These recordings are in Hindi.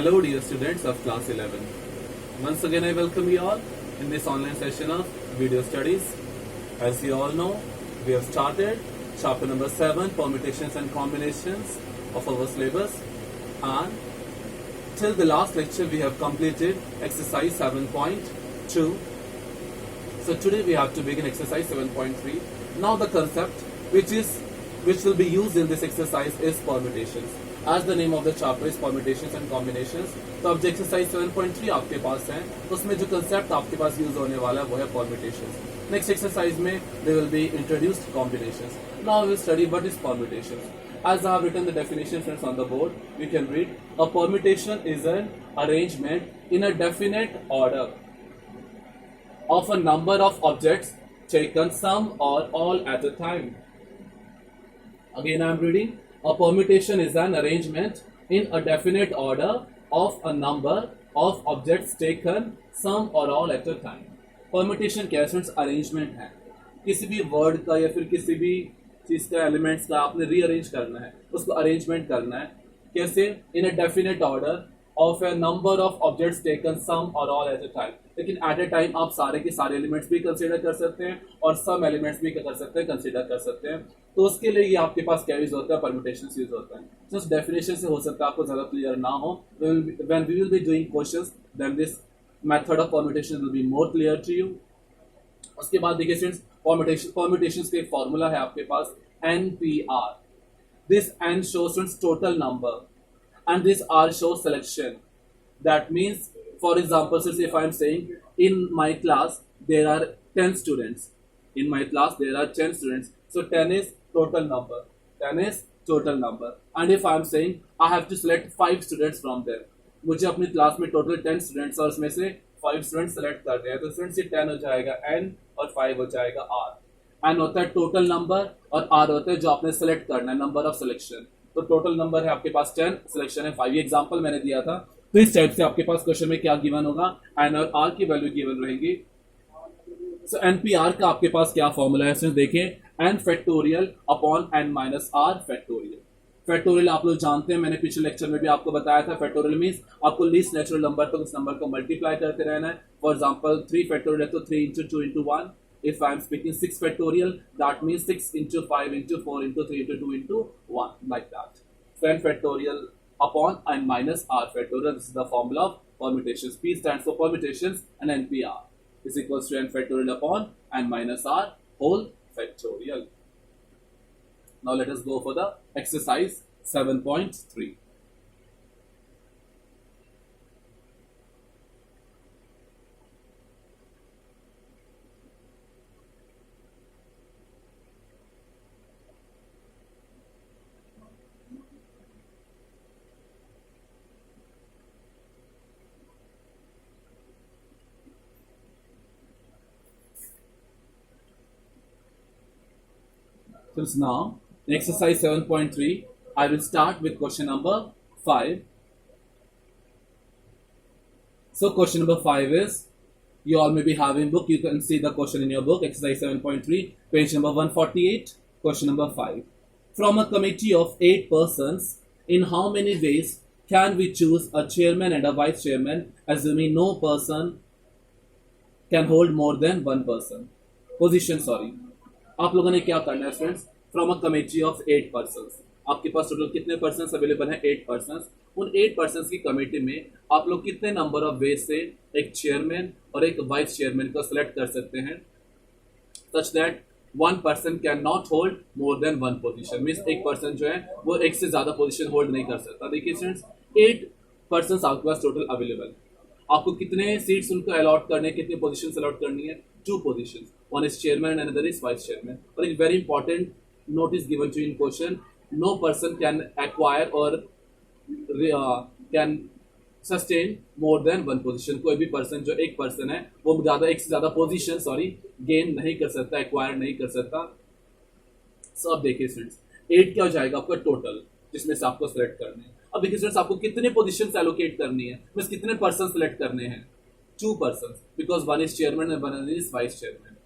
Hello dear students of class 11. Once again I welcome you all in this online session of video studies. As you all know, we have started chapter number 7, permutations and combinations of our syllabus, and till the last lecture we have completed exercise 7.2. So today we have to begin exercise 7.3. Now the concept which will be used in this exercise is permutations. As the name of the chapter is permutations and combinations, तो अब जो एक्सरसाइज 7.3 आपके पास है उसमें जो कंसेप्ट आपके पास यूज होने वाला है वो है permutations. नेक्स्ट एक्सरसाइज में they will be introduced combinations. Now we will study what is permutations. As I have written the definition friends on the board, you can read: a permutation is an arrangement in a definite order of a number of objects taken some or all at a time. Again I am reading: a permutation is an arrangement in a definite order of a number of objects taken some or all at a time. Permutation क्या है? अरेंजमेंट है किसी भी वर्ड का या फिर किसी भी चीज का एलिमेंट्स का आपने रीअरेंज करना है, उसको अरेंजमेंट करना है. कैसे? In a definite order of a number of objects taken some और ऑल एट अ टाइम. लेकिन एट ए टाइम आप सारे के सारे एलिमेंट्स भी कंसीडर कर सकते हैं और सम एलिमेंट्स भी क्या कर सकते हैं, कंसीडर कर सकते हैं. तो उसके लिए ये आपके पास क्या यूज होता है? परम्यूटेशंस यूज होता है. जस्ट डेफिनेशन से हो सकता है आपको ज्यादा क्लियर ना हो. When we will be doing questions then this method of permutation will be more clear to you. उसके बाद देखिए स्टूडेंट्स, परम्यूटेशंस का एक फॉर्मूला है आपके पास, NPR. This N shows students total number and this R shows selection. That means, for example, since if I am saying in my class there are 10 students, in my class there are 10 students, so 10 is total number. 10 is total number. And if I am saying I have to select 5 students from there, मुझे अपनी क्लास में टोटल 10 स्टूडेंट्स और उसमें से 5 स्टूडेंट्स सेलेक्ट करने हैं, तो स्टूडेंट्स से 10 हो जाएगा N और 5 हो जाएगा R. N होता है टोटल नंबर और R होता है जो आपने सेलेक्ट करना है, नंबर ऑफ सिलेक्शन. तो टोटल नंबर है आपके पास 10, सिलेक्शन है 5. ये एग्जांपल मैंने दिया था. तो इस टाइप से आपके पास क्वेश्चन में क्या गिवन होगा? N और R की वैल्यू गिवन रहेगी. सो NPR का आपके पास क्या फॉर्मूला है? इसमें देखिए, N factorial upon N minus R factorial. Factorial आप लोग जानते हैं, मैंने पिछले लेक्चर में भी आपको बताया था. फैक्टोरियल मींस आपको लीस्ट नेचुरल नंबर तक उस नंबर को मल्टीप्लाई करते रहना है. फॉर एग्जांपल 3 फैक्टोरियल है तो 3 into 2 into 1. If I am speaking 6 factorial, that means 6 into 5 into 4 into 3 into 2 into 1, like that. So N factorial upon N minus R factorial. This is the formula of permutations. P stands for permutations and NPR is equals to N factorial upon N minus R whole factorial. Now let us go for the exercise 7.3. So now, in exercise 7.3, I will start with question number 5. So question number 5 is, you all may be having book, you can see the question in your book, exercise 7.3, page number 148, question number 5. From a committee of 8 persons, in how many ways can we choose a chairman and a vice chairman, assuming no person can hold more than one position. आप लोगों ने क्या करना है students? From a committee of 8 persons. आपके पास टोटल कितने पर्सन्स अवेलेबल हैं? 8 पर्सन्स. उन 8 पर्सन्स की कमेटी में आप लोग कितने नंबर ऑफ वेज से एक चेयरमैन और एक वाइस चेयरमैन को सिलेक्ट कर सकते हैं, such that one person can not hold more than one position. Means एक पर्सन जो है वो एक से ज्यादा पोजीशन होल्ड नहीं कर सकता. देखिए स्टूडेंट्स, 8 पर्सन्स आपके पास टोटल अवेलेबल. आपको कितने सीट्स उनको अलॉट करने, कितने पोजीशंस अलॉट करनी है? 2 positions. One is chairman and another is vice chairman. But a very important note is given to you in question: no person can acquire or can sustain more than one position. कोई भी पर्सन जो एक पर्सन है वो एक से ज्यादा पोजीशन गेन नहीं कर सकता, एक्वायर नहीं कर सकता. सो अब देखिए स्टूडेंट्स, 8 क्या हो जाएगा आपका टोटल, जिसमें से आपको सिलेक्ट करने हैं. अब देखिए स्टूडेंट्स, आपको कितने पोजीशन एलोकेट करनी है, मींस कितने पर्सन सिलेक्ट करने हैं? 2 person, because one is chairman and one is vice chairman.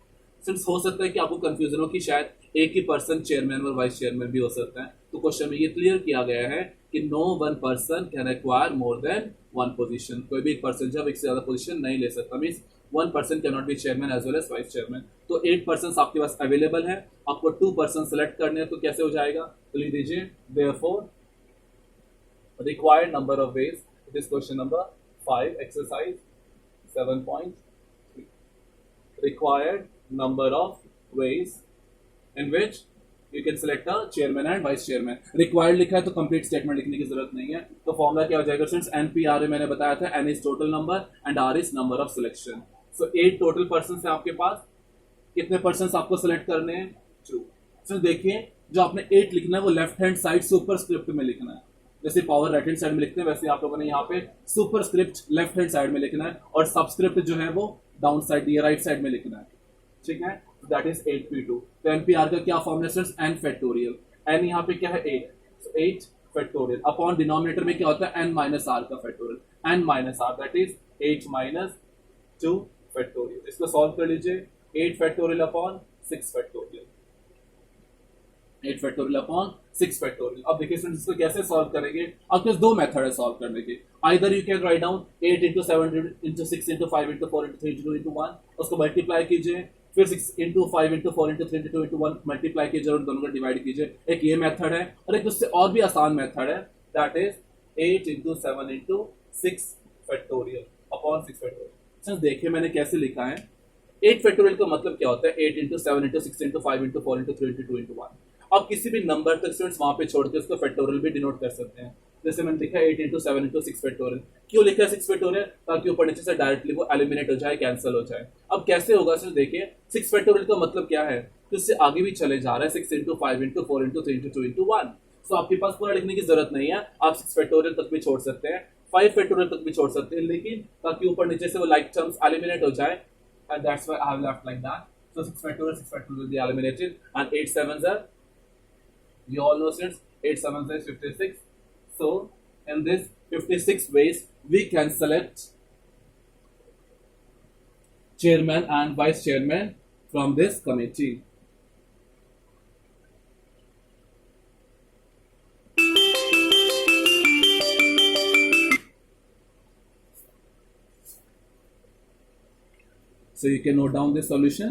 Since हो सकता है कि आपको कंफ्यूजन हो कि शायद एक ही पर्सन चेयरमैन और वाइस चेयरमैन भी हो सकता है. तो क्वेश्चन में ये क्लियर किया गया है कि no one person can acquire more than one position, कोई भी एक पर्सन जब एक से ज्यादा पोजीशन नहीं ले सकता, means one person can not be chairman as well as vice chairman. तो 8 पर्सन आपके पास अवेलेबल है, आपको 2 पर्सन सेलेक्ट करने हैं, तो कैसे हो जाएगा, तो लिख दीजिए therefore required number of ways, it is question number 5 exercise 7.3, required number of ways in which you can select a chairman and vice chairman। required लिखा है तो complete statement लिखने की जरूरत नहीं है, तो फॉर्मूला क्या हो जाएगा स्टूडेंट्स, NPR में मैंने बताया था, N is total number and R is number of selection। so 8 total persons है आपके पास, कितने पर्सन आपको सेलेक्ट करने हैं, 2। तो देखिए जो आपने 8 लिखना है वो left hand side super script में लिखना है, जैसे पावर राइट हैंड साइड में लिखते हैं वैसे आप लोगों ने यहाँ पे super script left hand side में लिखना है, और सबस्क्रिप्ट जो है वो डाउन साइड या राइट साइड में लिखना है, ठीक है। That is 8p2। तो NPR का क्या फॉर्मूला है, n फैक्टोरियल, n यहाँ पे क्या है 8, so 8 फैक्टोरियल अपॉन डिनोमिनेटर में क्या होता है n माइनस r का factorial, n minus r that is 8 minus 2 factorial. इसको सॉल्व कर लीजिए, 8 factorial upon 6 factorial, 8 factorial upon 6 factorial. अब देखिए स्टूडेंट्स इसको कैसे सॉल्व करेंगे, आपके पास दो मेथड है सॉल्व करने के, either you can write down 8 into 7 into 6 into 5 into 4 into 3 into 2 into 1, उसको मल्टीप्लाई कीजिए, फिर 6 into 5 into 4 into 3 into 2 into 1 multiply कीजिए और दोनों को डिवाइड कीजिए। एक ये मेथड है, और एक उससे और भी आसान मेथड है, that is 8 into 7 into 6 factorial upon 6 factorial. देखिए मैंने कैसे लिखा है, 8 फैक्टोरियल का मतलब क्या होता है, 8 into 7 into 6 into 5 into 4 into 3 into 2 into 1। आप किसी भी नंबर तक स्टूडेंट्स वहां पे छोड़ के उसको फैक्टोरियल भी डिनोट कर सकते हैं, जैसे मैंने लिखा 8 into 7 into 6 फैक्टोरियल। क्यों लिखा है 6 फैक्टोरियल, ताकि ऊपर नीचे से डायरेक्टली वो एलिमिनेट हो जाए, कैंसिल हो जाए। अब कैसे होगा सर, देखिए 6 फैक्टोरियल का मतलब क्या है, तो इससे आगे भी चले जा रहा है, 6 into 5 into 4 into 3 into 2 into 1। तो आपके पास पूरा लिखने की जरूरत नहीं है, आप 6 फैक्टोरियल तक भी छोड़ सकते हैं, 5 फैक्टोरियल तक भी छोड़ सकते हैं, लेकिन ताकि ऊपर नीचे से वो लाइक टर्म्स एलिमिनेट हो जाए, and that's why I have left like that। So 6 factorial will be eliminated, and 8 sevens are, you all know students, 8 sevens is 56। so in this 56 ways we can select chairman and vice chairman from this committee। so you can note down this solution।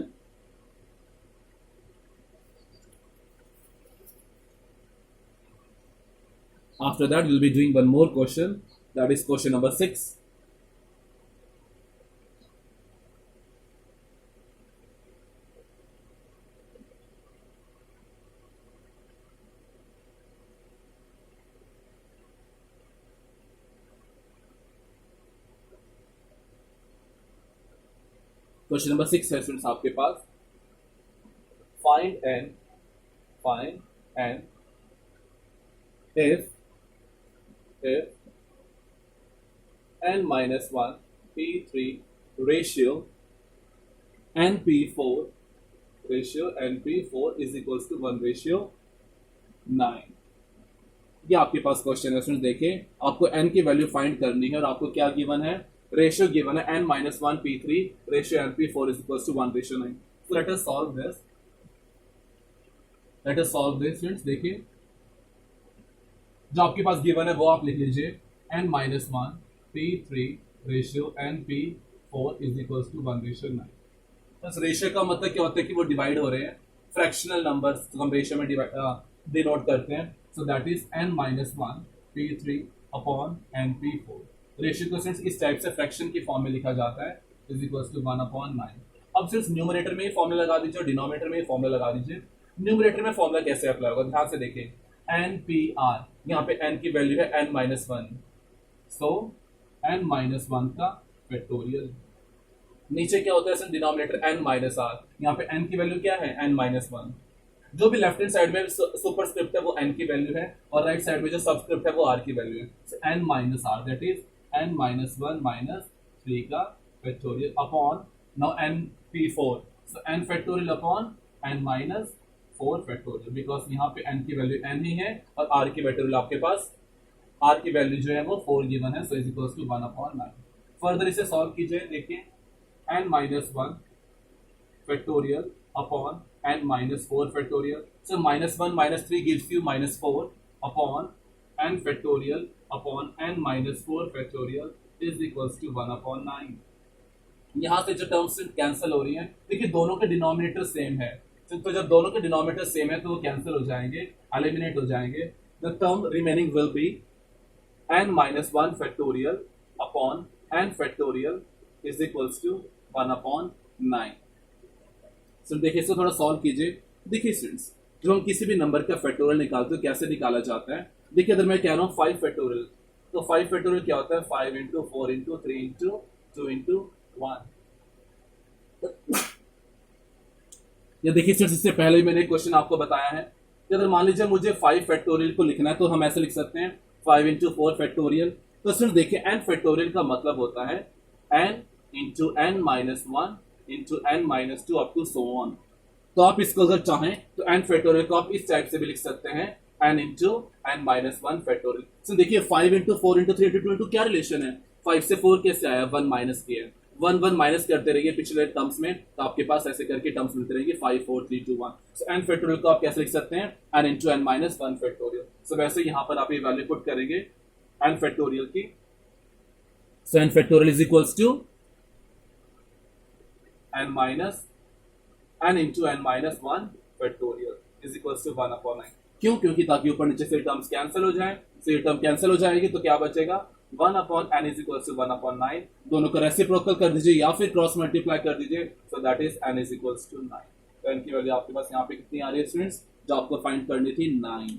after that we'll be doing one more question, that is question number 6। Question number 6 है स्टूडेंट्स आपके पास, find n if n minus 1 p3 ratio np4 is equals to 1 ratio 9। ये आपके पास क्वेश्चन है स्टूडेंट, देखिए आपको n की वैल्यू फाइंड करनी है और आपको क्या गिवन है, रेशियो गिवन है n minus 1 p3 ratio np4 is equals to 1 ratio 9। so let us solve this students। देखिए जो आपके पास गिवन है वो आप लिख लीजिए, n minus 1 p3 ratio np4 is equals to 1 ratio 9। बस रेशियो का मतलब क्या होता है कि वो डिवाइड हो रहे हैं, फ्रैक्शनल नंबर्स तो हम रेशियो में डिनोट करते हैं। सो that is n minus 1 p3 upon np4। Ratio को सिर्फ इस टाइप से फ्रैक्शन की फॉर्म में लिखा जाता है, इज इक्वल्स टू 1 अपॉन 9। अब सिर्फ न्यूमरेटर में ही फॉर्मूला लगा दीजिए और डिनोमिनेटर में ही फॉर्मूला लगा दीजिए। न्यूमरेटर में फॉर्मूला कैसे अप्लाई होगा, ध्यान से देखिए, NPR, यहाँ पे n की वैल्यू है n minus 1, सो n minus 1 का फैक्टोरियल। नीचे क्या होता है sir, denominator n minus r, यहाँ पे n की वैल्यू क्या है n minus 1। जो भी लेफ्ट हैंड साइड में सुपर स्क्रिप्ट है वो n की वैल्यू है, और राइट साइड में जो सबस्क्रिप्ट है वो r की वैल्यू है। so n minus r that is n minus 1 minus 3 का factorial upon now np4, so n factorial upon n minus 4 factorial, because यहाँ पे n की वैल्यू n ही है और r की फैक्टोरियल आपके पास r की वैल्यू जो है वो 4 गिवन है, so is equals to 1 upon 9। Further इसे सॉल्व कीजिए, देखिए n minus 1 factorial upon n minus 4 factorial, so minus 1 minus 3 gives you minus 4 upon n factorial upon n minus 4 factorial is equals to 1 upon 9. यहां से जो टर्म्स कैंसिल हो रही हैं, देखिए दोनों के डिनोमिनेटर सेम है, तो जब दोनों के डिनोमिनेटर सेम है तो वो कैंसिल हो जाएंगे, एलिमिनेट हो जाएंगे. The term remaining will be n minus 1 factorial upon n factorial is equals to 1 upon 9. So देखिए इसको थोड़ा सॉल्व कीजिए. देखिए स्टूडेंट्स, जब हम किसी भी नंबर का फैक्टोरियल निकालते हैं कैसे निकाला जाता है. देखिए अगर मैं कह रहा हूँ 5 फैक्टोरियल, तो 5 फैक्टोरियल क्या होता है, 5 इंटू 4 इंटू 3 इंटू 2 इंटू 1. ये देखिए स्टूडेंट्स, इससे पहले भी मैंने एक क्वेश्चन आपको बताया है कि अगर मान लीजिए मुझे 5 फैक्टोरियल को लिखना है तो हम ऐसे लिख सकते हैं 5 इंटू 4 फैक्टोरियल. तो स्टूडेंट देखिए n फैक्टोरियल का मतलब होता है n into n minus 1 into n minus 2 up to so on. तो आप इसको अगर चाहें तो n फैक्टोरियल को आप इस टाइप से भी लिख सकते हैं n into n minus 1 factorial. तो देखिए 5 इंटू 4 इंटू 3 इंटू 2 इंटू क्या रिलेशन है, 5 से 4 कैसे आया, 1 माइनस किया, 1 माइनस करते रहिए पिछले टर्म्स में, तो आपके पास ऐसे करके टर्म्स मिलते रहेंगे 5 4 3 2 1. सो n फैक्टोरियल को आप कैसे लिख सकते हैं, n into n minus 1 factorial. So वैसे यहाँ पर आप ये वैल्यू पुट करेंगे n फैक्टोरियल की. So n factorial is equals to n minus n into n minus 1 factorial is equals to 1 upon 9. क्यों, क्योंकि ताकि ऊपर नीचे से टर्म्स कैंसिल हो जाए. सो ये टर्म कैंसिल हो जाएगी तो क्या बचेगा, 1 upon n is equals to 1 upon 9. दोनों को रेसिप्रोकल कर दीजिए या फिर क्रॉस मल्टीप्लाई कर दीजिए. So that is n is equals to 9. तो n की वैल्यू आपके पास यहाँ पे कितनी आ रही है स्टूडेंट्स, जो आपको फाइंड करनी थी 9.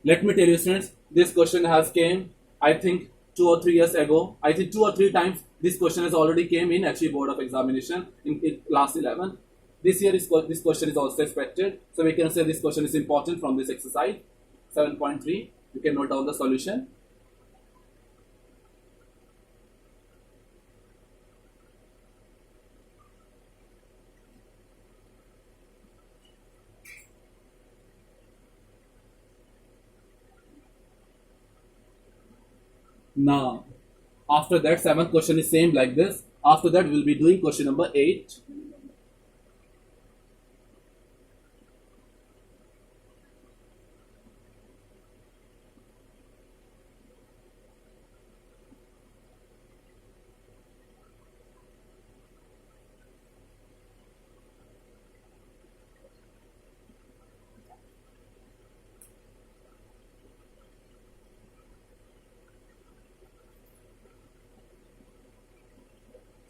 Let me tell you students, this question has came I think 2 or 3 years ago. I think 2 or 3 times this question has already came in actually board of examination in class 11. This year this question is also expected. So we can say this question is important from this exercise 7.3. You can note down the solution. Now, after that, 7th question is same like this. After that, we'll be doing question number 8.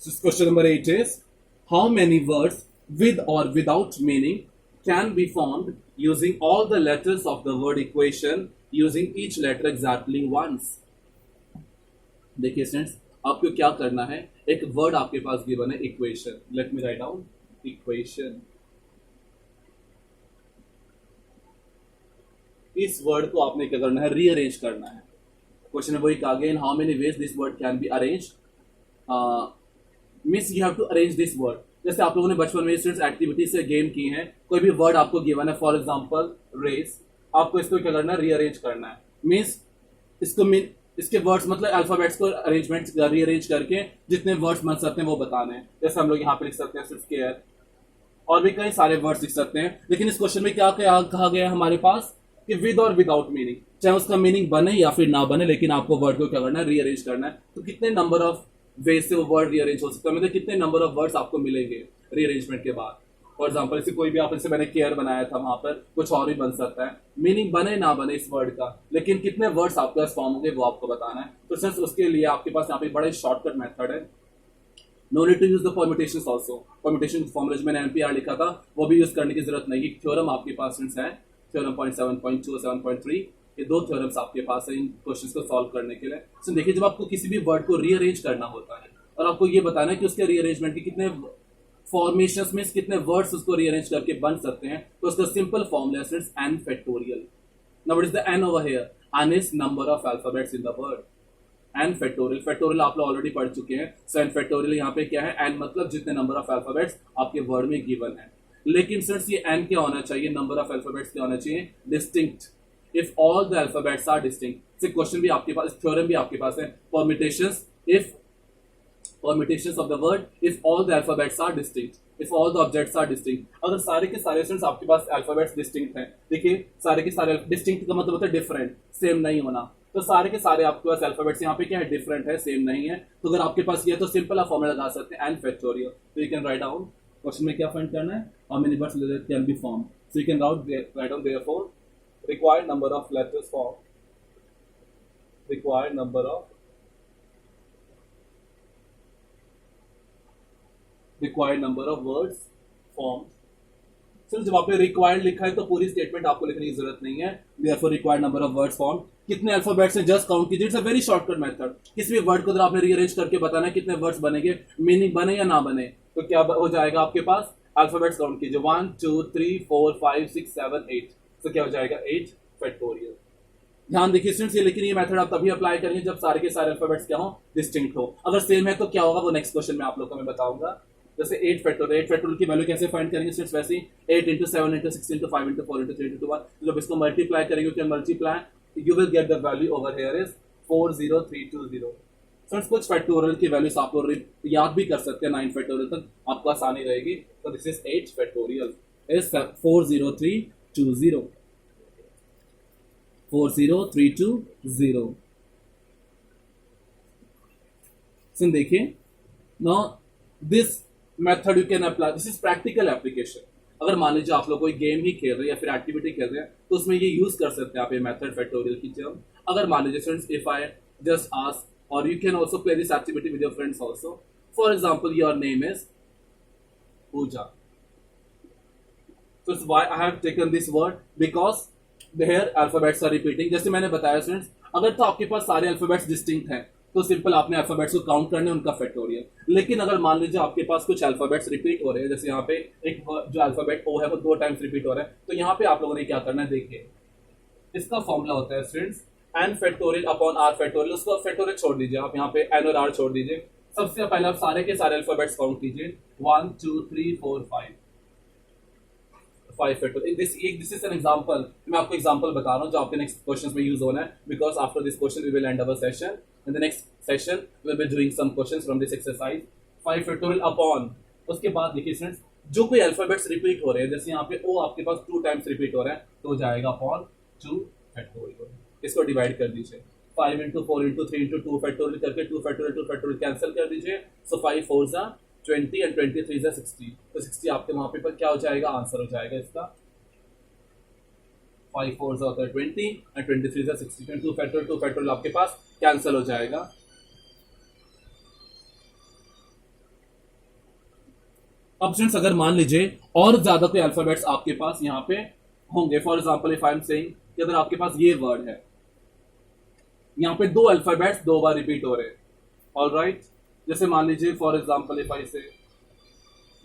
So question number 8 is, how many words with or without meaning can be formed using all the letters of the word equation using each letter exactly once? देखिए स्टूडेंट्स, आपको क्या करना है, एक वर्ड आपके पास गिवन है equation. Let me write down equation. इस वर्ड को आपने क्या करना है, रीअरेंज करना है. क्वेश्चन है वही कहा गया, in how many ways this word can be arrange. Means you have to arrange this word. जैसे आप लोगों ने बचपन में स्टूडेंट्स एक्टिविटी से गेम की है, कोई भी वर्ड आपको गिवन है, फॉर एग्जांपल रेस, आपको इसको क्या करना है, रीअरेंज करना है. मीन्स इसके वर्ड्स मतलब अल्फाबेट्स को अरेंजमेंट रीअरेंज करके जितने वर्ड्स बन सकते हैं वो बताने हैं. जैसे हम लोग यहाँ पे लिख सकते हैं स्केयर, और भी कई सारे वर्ड्स लिख सकते हैं. लेकिन इस क्वेश्चन में क्या कहा गया है हमारे पास कि विद और विदाउट मीनिंग, चाहे उसका मीनिंग बने या फिर ना बने, लेकिन आपको वर्ड को क्या करना है, रीअरेंज करना है. तो कितने नंबर ऑफ वे से वो वर्ड रीअरेंज हो सकता है, मतलब कितने नंबर ऑफ वर्ड्स आपको मिलेंगे रीअरेंजमेंट के बाद. फॉर एग्जांपल इसे कोई भी आप, जैसे मैंने केयर बनाया था, वहां पर कुछ और भी बन सकता है, मीनिंग बने ना बने इस वर्ड का, लेकिन कितने वर्ड्स आपके पास फॉर्म होंगे वो आपको बताना है. तो सिर्फ उसके लिए आपके पास यहाँ पे बड़ा शॉर्टकट मेथड है. No need to use the permutations also. Permutation formula मैंने एनपीआर लिखा था, वो भी यूज करने की जरूरत नहीं है. थ्योरम आपके पास है, थ्योरम 0.7.2 7.3, ये 2 थ्योरम्स आपके पास है इन क्वेश्चंस को सॉल्व करने के लिए. तो देखिए, जब आपको किसी भी वर्ड को रीअरेंज करना होता है और आपको ये बताना है कि उसके रीअरेंजमेंट के कितने फॉर्मेशंस में कितने वर्ड्स उसको रीअरेंज करके बन सकते हैं, तो उसका सिंपल फॉर्मूला है n factorial. Now what is the n over here? n is number of alphabets in the word. n factorial, factorial आप लोग ऑलरेडी पढ़ चुके हैं. सो n फैक्टोरियल यहाँ पे क्या है, n मतलब जितने नंबर ऑफ अल्फाबेट्स आपके वर्ड में गिवन है. लेकिन सर ये n क्या होना चाहिए, नंबर ऑफ अल्फाबेट्स क्या होना चाहिए, distinct. If all the alphabets are distinct. Question भी आपके पास, थ्योरम भी आपके पास है, permutations. If permutations of the word if all the alphabets are distinct, if all the objects are distinct. अगर सारे के सारे स्टूडेंट्स आपके पास अल्फाबेट्स डिस्टिंक्ट हैं, देखिए सारे के सारे डिस्टिंक्ट का मतलब होता है डिफरेंट, सेम नहीं होना, तो सारे के सारे आपके पास अल्फाबेट्स यहाँ पे क्या है, डिफरेंट है, सेम नहीं है। तो अगर आपके पास ये तो सिंपल आप फॉर्मूला लगा सकते हैं n फैक्टोरियल। तो you can write down, question में क्या फाइंड करना है, how many words can be form, so you can write down therefore required number of letters formed, required number of words formed। सिर्फ जब आपने रिक्वायर्ड लिखा है तो पूरी स्टेटमेंट आपको लिखने की जरूरत नहीं है। therefore required number of words formed, कितने अल्फाबेट्स हैं जस्ट काउंट कीजिए, it's a very shortcut method. किसी भी वर्ड को अगर आपने रीअरेंज करके बताना है कितने वर्ड्स बनेंगे, मीनिंग बने या ना बने, तो क्या हो जाएगा आपके पास, अल्फाबेट्स काउंट कीजिए 1 2 3 4 5 6 7 8, तो क्या हो जाएगा 8 फैक्टोरियल। ध्यान देखिए स्टूडेंट्स, ये लेकिन ये मेथड आप तभी अप्लाई करेंगे जब सारे के सारे अल्फाबेट्स क्या हो, डिस्टिंक्ट हो। अगर सेम है तो क्या होगा वो नेक्स्ट क्वेश्चन में आप लोगों को मैं बताऊंगा। जैसे 8 फैक्टोरियल की वैल्यू कैसे फाइंड करेंगे स्टूडेंट्स, वैसे 8 into 7 into 6 into 5 into 4 into 3 into 1, जब इसको मल्टीप्लाई करेंगे you can multiply, you will get the value over here is 40320। Friends कुछ फैक्टोरियल की वैल्यूज आप लोग याद भी कर सकते हैं, 9 फैक्टोरियल तक आपको आसानी रहेगी। तो दिस इज 8 फैक्टोरियल इज 40320, 40320। सुन देखिए, now this method you can apply, this is practical application. अगर मान लीजिए आप लोग कोई गेम ही खेल रहे हैं या फिर एक्टिविटी खेल रहे हैं तो उसमें ये यूज कर सकते हैं आप ये मेथड फैक्टोरियल की टर्म। अगर मान लीजिए friends, if I just ask, or you can also play this activity with your friends also. For example, your name is Pooja. So why I have taken this word, because here alphabets are repeating. जैसे मैंने बताया स्टूडेंट्स, अगर तो आपके पास सारे अल्फाबेट्स डिस्टिंक्ट हैं तो सिंपल आपने अल्फाबेट्स को काउंट करने उनका फैक्टोरियल। लेकिन अगर मान लीजिए आपके पास कुछ अल्फाबेट्स रिपीट हो रहे हैं, जैसे यहाँ पे एक जो अल्फाबेट ओ है वो 2 टाइम्स रिपीट हो रहा है, तो यहाँ पे आप लोगों ने क्या करना है, देखिए इसका फॉर्मूला होता है students n factorial upon r factorial. उसको फैक्टोरियल छोड़ दीजिए, आप यहाँ पे n और r छोड़ दीजिए। सबसे पहले आप सारे के सारे अल्फाबेट्स काउंट कीजिए, 1 2 3 4 5 factorial. This is an example, मैं आपको एग्जांपल बता रहा हूँ जो आपके नेक्स्ट क्वेश्चंस में यूज होना है, because after this question we will end our session. In the next session we will be doing some questions from this exercise. 5 factorial upon, उसके बाद देखिए स्टूडेंट्स जो कोई अल्फाबेट्स रिपीट हो रहे हैं, जैसे यहाँ पे ओ आपके पास 2 टाइम्स रिपीट हो रहा है तो हो जाएगा अपॉन 2 फैक्टोरियल। इसको डिवाइड कर दीजिए, 5 into 4 into 3 into 2 फैक्टोरियल करके 2 फैक्टोरियल कैंसिल कर दीजिए। सो 5 4 जा 20 and 23 जा 60, तो 60 आपके वहां पे पर क्या हो जाएगा, आंसर हो जाएगा इसका। 5 4 जा होता है 20 and 23 जा 60, 2 फैक्टोरियल आपके पास कैंसिल हो जाएगा। अब फ्रेंड्स अगर मान लीजिए और ज्यादा कोई अल्फाबेट्स आपके पास यहाँ पे होंगे, for example if I am saying कि अगर आपके पास ये वर्ड है, यहाँ पे 2 अल्फाबेट्स 2 बार रिपीट हो रहे हैं, ऑलराइट। जैसे मान लीजिए फॉर एग्जांपल इफ आई से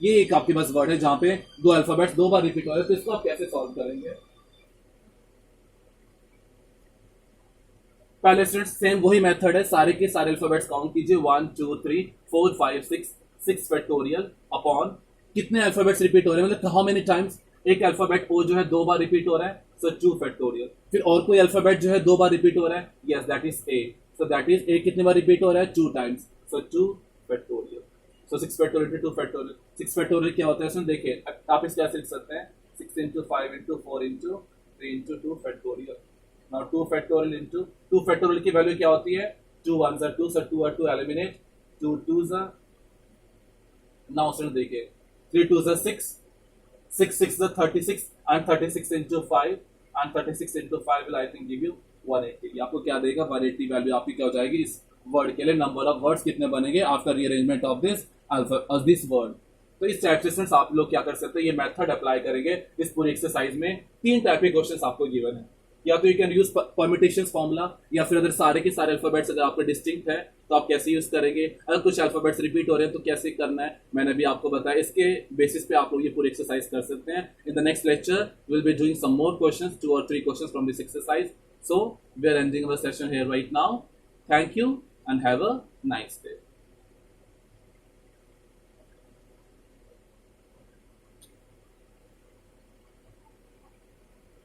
ये एक आपके पास वर्ड है जहां पे 2 अल्फाबेट्स 2 बार रिपीट हो रहे हैं, तो इसको आप कैसे सॉल्व करेंगे। पहले स्टूडेंट्स सेम वही मेथड है, सारे के सारे अल्फाबेट्स काउंट कीजिए 1 2 3 4 5 6 फैक्टोरियल अपॉन कितने अल्फाबेट्स रिपीट हो रहे हैं, मतलब हाउ मेनी टाइम्स। एक अल्फाबेट ओ जो है 2 बार रिपीट हो रहा है, सो 2 फैक्टोरियल। फिर और कोई अल्फाबेट जो है 2 बार रिपीट हो रहा है, yes that is a, so that is a कितने बार रिपीट हो रहा है, 2 टाइम्स, सो 2 फैक्टोरियल। सो 6 फैक्टोरियल टू 2 फैक्टोरियल। 6 फैक्टोरियल क्या होता है सुन देखिए, आप इसको ऐसे लिख सकते हैं 6 into 5 into 4 into 3 into 2 factorial. Now 2 factorial into 2 factorial की वैल्यू क्या होती है, 2 1s are 2, so 2 are 2 eliminate, 2 2s are, now सुन देखिए 3 2s are 6, 6 6 are 36 and 36 into 5 and 36 into 5 will I think give you 180। आपको क्या देगा, 180 वैल्यू आपकी क्या हो जाएगी इस वर्ड के लिए। नंबर ऑफ वर्ड्स कितने बनेंगे after rearrangement of this word. तो इस टाइप से आप लोग क्या कर सकते हैं, ये मेथड अप्लाई करेंगे इस पूरी एक्सरसाइज में। 3 टाइप के क्वेश्चंस आपको गिवन है, या तो you can use permutations formula, या फिर अगर सारे के सारे अल्फाबेट्स अगर आपके डिस्टिंक्ट है तो आप कैसे यूज करेंगे, अगर कुछ अल्फाबेट्स रिपीट हो रहे हैं तो कैसे करना है, मैंने भी आपको बताया। इसके बेसिस पे आप लोग ये पूरी एक्सरसाइज कर सकते हैं। In the next lecture will be doing some more questions, 2 or 3 questions from this exercise. So we are ending our session here right now. Thank you and have a nice day.